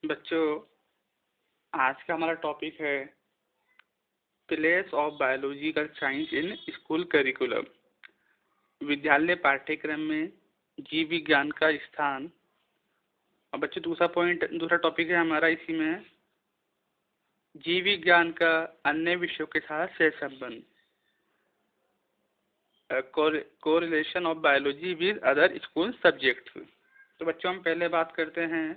बच्चों, आज का हमारा टॉपिक है place of biological science in school curriculum. विद्यालय पाठ्यक्रम में जीव विज्ञान का स्थान। और बच्चों, दूसरा टॉपिक है हमारा इसी में जीव विज्ञान का अन्य विषयों के साथ सहसंबंध, correlation of biology with other school subjects. तो बच्चों, हम पहले बात करते हैं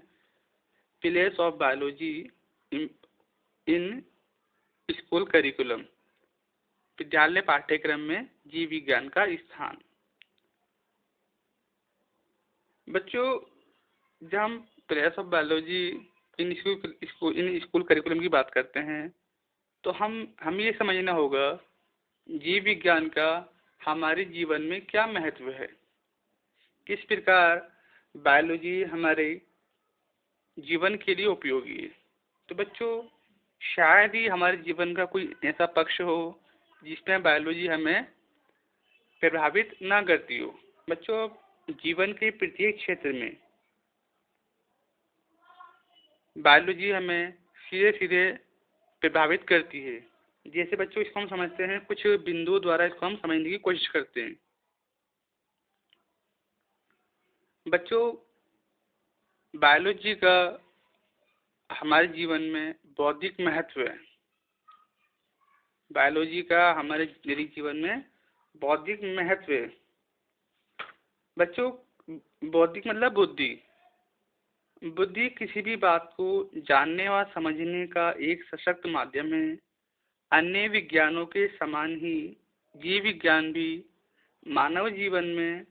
place of biology in school curriculum. विद्यालय पाठ्यक्रम में जीव विज्ञान का स्थान। बच्चों, जब हम place of biology in school curriculum की बात करते हैं तो हम ये समझना होगा जीव विज्ञान का हमारे जीवन में क्या महत्व है, किस प्रकार बायोलॉजी हमारे जीवन के लिए उपयोगी है। तो बच्चों, शायद ही हमारे जीवन का कोई ऐसा पक्ष हो जिसमें बायोलॉजी हमें प्रभावित ना करती हो। बच्चों, जीवन के प्रत्येक क्षेत्र में बायोलॉजी हमें सीधे सीधे प्रभावित करती है। जैसे बच्चों, इसको हम समझते हैं, कुछ बिंदुओं द्वारा इसको हम समझने की कोशिश करते हैं। बच्चों, बायोलॉजी का हमारे जीवन में बौद्धिक महत्व है। बायोलॉजी का हमारे जीवन में बौद्धिक महत्व है। बच्चों, बौद्धिक मतलब बुद्धि। बुद्धि किसी भी बात को जानने व समझने का एक सशक्त माध्यम है। अन्य विज्ञानों के समान ही जीव विज्ञान भी मानव जीवन में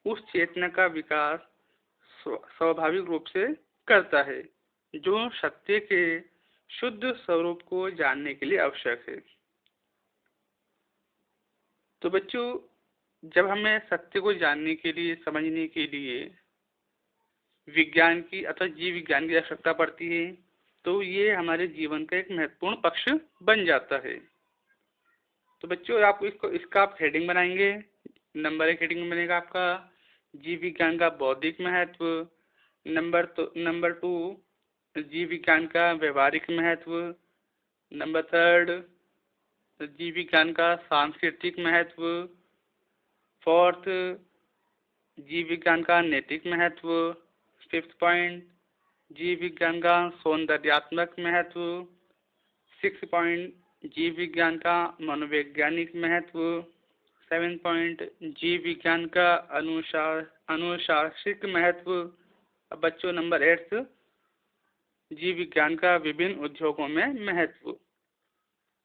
उस चेतना का विकास स्वाभाविक रूप से करता है जो सत्य के शुद्ध स्वरूप को जानने के लिए आवश्यक है। तो बच्चों, जब हमें सत्य को जानने के लिए, समझने के लिए विज्ञान की अथवा जीव विज्ञान की आवश्यकता पड़ती है तो ये हमारे जीवन का एक महत्वपूर्ण पक्ष बन जाता है। तो बच्चों, आप इसका आप हेडिंग बनाएंगे। नंबर 1 हेडिंग में बनेगा आपका जीव विज्ञान का बौद्धिक महत्व। नंबर 2 जीव विज्ञान का व्यवहारिक महत्व। नंबर 3 जीव विज्ञान का सांस्कृतिक महत्व। 4th जीव विज्ञान का नैतिक महत्व। 5th पॉइंट जीव विज्ञान का सौंदर्यात्मक महत्व। 6th पॉइंट जीव विज्ञान का मनोवैज्ञानिक महत्व। 7th पॉइंट जीव विज्ञान का अनुशासिक महत्व। अब बच्चों, नंबर 8 जीव विज्ञान का विभिन्न उद्योगों में महत्व।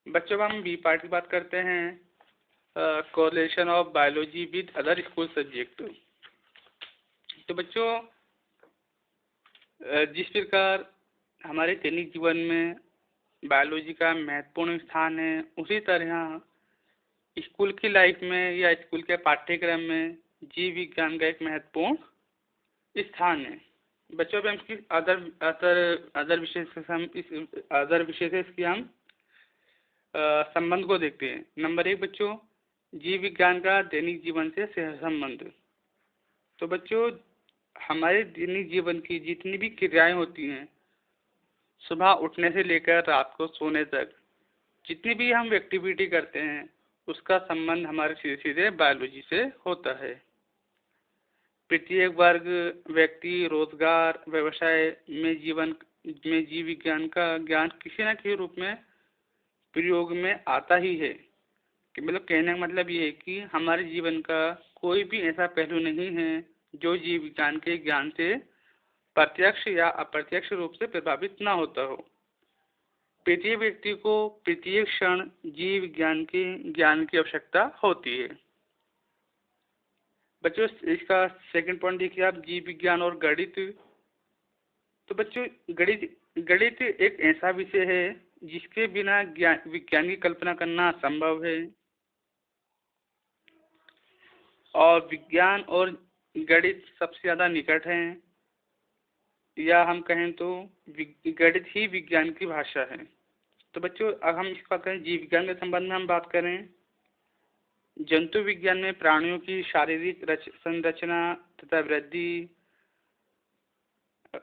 बच्चों, हम बी पार्ट की बात करते हैं, correlation of biology with other school subject. तो बच्चों, जिस प्रकार हमारे दैनिक जीवन में बायोलॉजी का महत्वपूर्ण स्थान है, उसी तरह स्कूल की लाइफ में या स्कूल के पाठ्यक्रम में जीव विज्ञान का एक महत्वपूर्ण स्थान है। बच्चों, अभी हम इसकी अदर विषय से इसकी हम संबंध को देखते हैं। नंबर 1 बच्चों, जीव विज्ञान का दैनिक जीवन से सहसंबंध। तो बच्चों, हमारे दैनिक जीवन की जितनी भी क्रियाएं होती हैं, सुबह उठने से लेकर रात को सोने तक जितनी भी हम एक्टिविटी करते हैं, उसका संबंध हमारे सीधे सीधे बायोलॉजी से होता है। प्रत्येक वर्ग, व्यक्ति, रोजगार, व्यवसाय में जीव विज्ञान का ज्ञान किसी न किसी रूप में प्रयोग में आता ही है। कि मतलब कहने का मतलब ये है कि हमारे जीवन का कोई भी ऐसा पहलू नहीं है जो जीव विज्ञान के ज्ञान से प्रत्यक्ष या अप्रत्यक्ष रूप से प्रभावित ना होता हो। प्रत्येक व्यक्ति को प्रत्येक क्षण जीव विज्ञान के ज्ञान की आवश्यकता होती है। बच्चों, इसका सेकंड पॉइंट देखिए आप, जीव विज्ञान और गणित। तो बच्चों, गणित एक ऐसा विषय है जिसके बिना विज्ञान की कल्पना करना असंभव है। और विज्ञान और गणित सबसे ज़्यादा निकट हैं, या हम कहें तो गणित ही विज्ञान की भाषा है। तो बच्चों, अब हम इस बात करें जीव विज्ञान के संबंध में हम बात करें। जंतु विज्ञान में प्राणियों की शारीरिक संरचना तथा वृद्धि,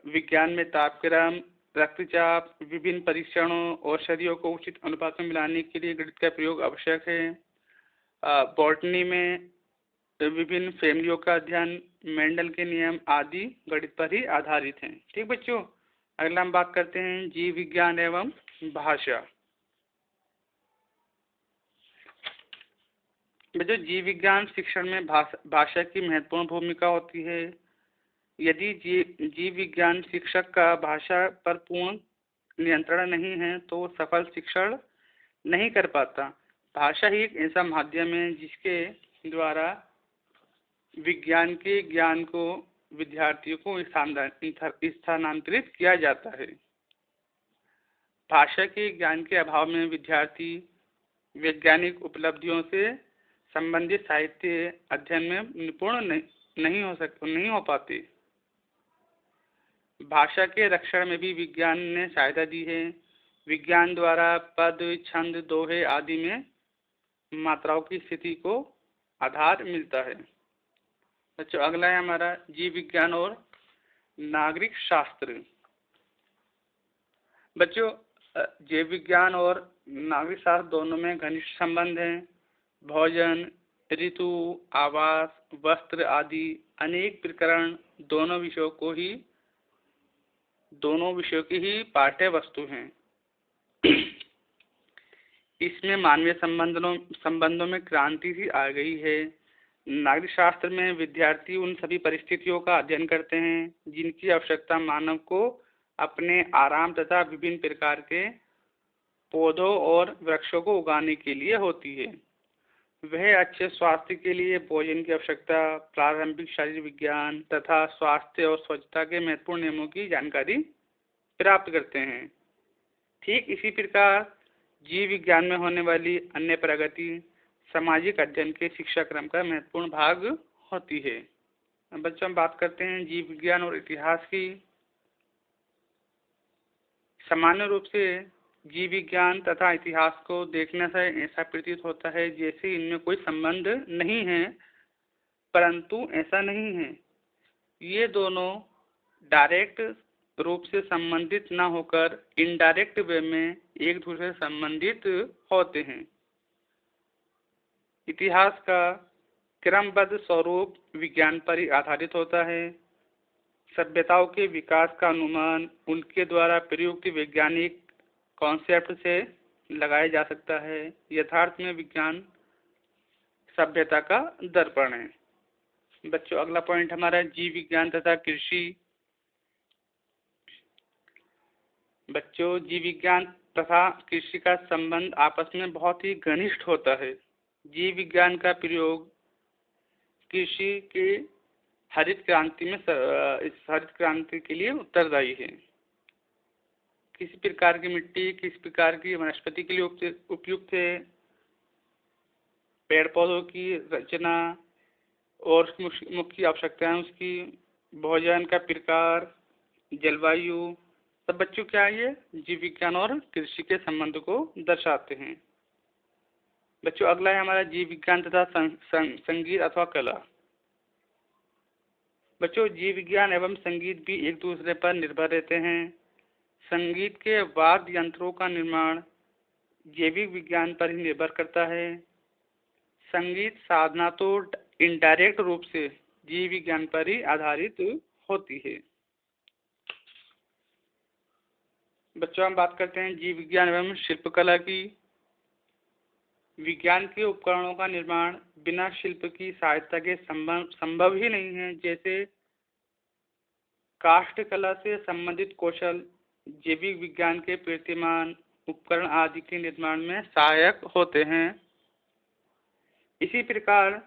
विज्ञान में तापक्रम, रक्तचाप, विभिन्न परीक्षणों, औषधियों को उचित अनुपात में मिलाने के लिए गणित का प्रयोग आवश्यक है। बॉटनी में विभिन्न फैमिलियों का अध्ययन, मेंडल के नियम आदि गणित पर ही आधारित हैं। ठीक बच्चों, अगला हम बात करते हैं जीव विज्ञान एवं भाषा। बच्चों, जीव विज्ञान शिक्षण में भाषा की महत्वपूर्ण भूमिका होती है। यदि जीव विज्ञान शिक्षक का भाषा पर पूर्ण नियंत्रण नहीं है तो सफल शिक्षण नहीं कर पाता। भाषा ही एक ऐसा माध्यम है जिसके द्वारा विज्ञान के ज्ञान को विद्यार्थियों को स्थानांतरित किया जाता है। भाषा के ज्ञान के अभाव में विद्यार्थी वैज्ञानिक उपलब्धियों से संबंधित साहित्य अध्ययन में निपुण नहीं हो पाते। भाषा के रक्षण में भी विज्ञान ने सहायता दी है। विज्ञान द्वारा पद, छंद, दोहे आदि में मात्राओं की स्थिति को आधार मिलता है। बच्चों, अगला है हमारा जीव विज्ञान और नागरिक शास्त्र। बच्चों, जीव विज्ञान और नागरिक शास्त्र दोनों में घनिष्ठ संबंध है। भोजन, ऋतु, आवास, वस्त्र आदि अनेक प्रकरण दोनों विषयों की ही पाठ्य वस्तु हैं। इसमें मानवीय संबंधों में क्रांति सी आ गई है। नागरिक शास्त्र में विद्यार्थी उन सभी परिस्थितियों का अध्ययन करते हैं जिनकी आवश्यकता मानव को अपने आराम तथा विभिन्न प्रकार के पौधों और वृक्षों को उगाने के लिए होती है। वह अच्छे स्वास्थ्य के लिए भोजन की आवश्यकता, प्रारंभिक शरीर विज्ञान तथा स्वास्थ्य और स्वच्छता के महत्वपूर्ण नियमों की जानकारी प्राप्त करते हैं। ठीक इसी प्रकार जीव विज्ञान में होने वाली अन्य प्रगति सामाजिक अध्ययन के शिक्षा क्रम का महत्वपूर्ण भाग होती है। अब बच्चों, हम बात करते हैं जीव विज्ञान और इतिहास की। सामान्य रूप से जीव विज्ञान तथा इतिहास को देखने से ऐसा प्रतीत होता है जैसे इनमें कोई संबंध नहीं है, परंतु ऐसा नहीं है। ये दोनों डायरेक्ट रूप से संबंधित न होकर इनडायरेक्ट वे में एक दूसरे से संबंधित होते हैं। इतिहास का क्रमबद्ध स्वरूप विज्ञान पर ही आधारित होता है। सभ्यताओं के विकास का अनुमान उनके द्वारा प्रयुक्त वैज्ञानिक कॉन्सेप्ट से लगाया जा सकता है। यथार्थ में विज्ञान सभ्यता का दर्पण है। बच्चों, अगला पॉइंट हमारा जीव विज्ञान तथा कृषि। बच्चों, जीव विज्ञान तथा कृषि का संबंध आपस में बहुत ही घनिष्ठ होता है। जीव विज्ञान का प्रयोग कृषि के हरित क्रांति के लिए उत्तरदायी है। किसी प्रकार की मिट्टी, किस प्रकार की वनस्पति के लिए उपयुक्त है, पेड़ पौधों की रचना और मुख्य आवश्यकताएं उसकी, भोजन का प्रकार, जलवायु, सब बच्चों क्या ये जीव विज्ञान और कृषि के संबंध को दर्शाते हैं। बच्चों, अगला है हमारा जीव विज्ञान तथा संगीत अथवा कला। बच्चों, जीव विज्ञान एवं संगीत भी एक दूसरे पर निर्भर रहते हैं। संगीत के वाद्य यंत्रों का निर्माण जैविक विज्ञान पर ही निर्भर करता है। संगीत साधना तो इनडायरेक्ट रूप से जीव विज्ञान पर ही आधारित होती है। बच्चों, हम बात करते हैं जीव विज्ञान एवं शिल्पकला की। विज्ञान के उपकरणों का निर्माण बिना शिल्प की सहायता के संभव ही नहीं है। जैसे काष्ठ कला से संबंधित कौशल जैविक विज्ञान के प्रतिमान उपकरण आदि के निर्माण में सहायक होते हैं। इसी प्रकार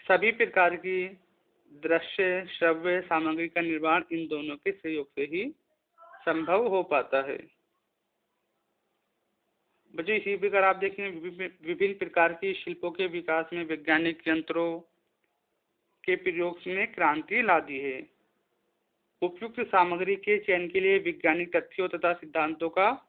सभी प्रकार की दृश्य श्रव्य सामग्री का निर्माण इन दोनों के सहयोग से ही संभव हो पाता है। बच्चों, इसी प्रकार आप देखें विभिन्न प्रकार की शिल्पों के विकास में वैज्ञानिक यंत्रों के प्रयोग ने क्रांति ला दी है। उपयुक्त सामग्री के चयन के लिए वैज्ञानिक तथ्यों तथा सिद्धांतों का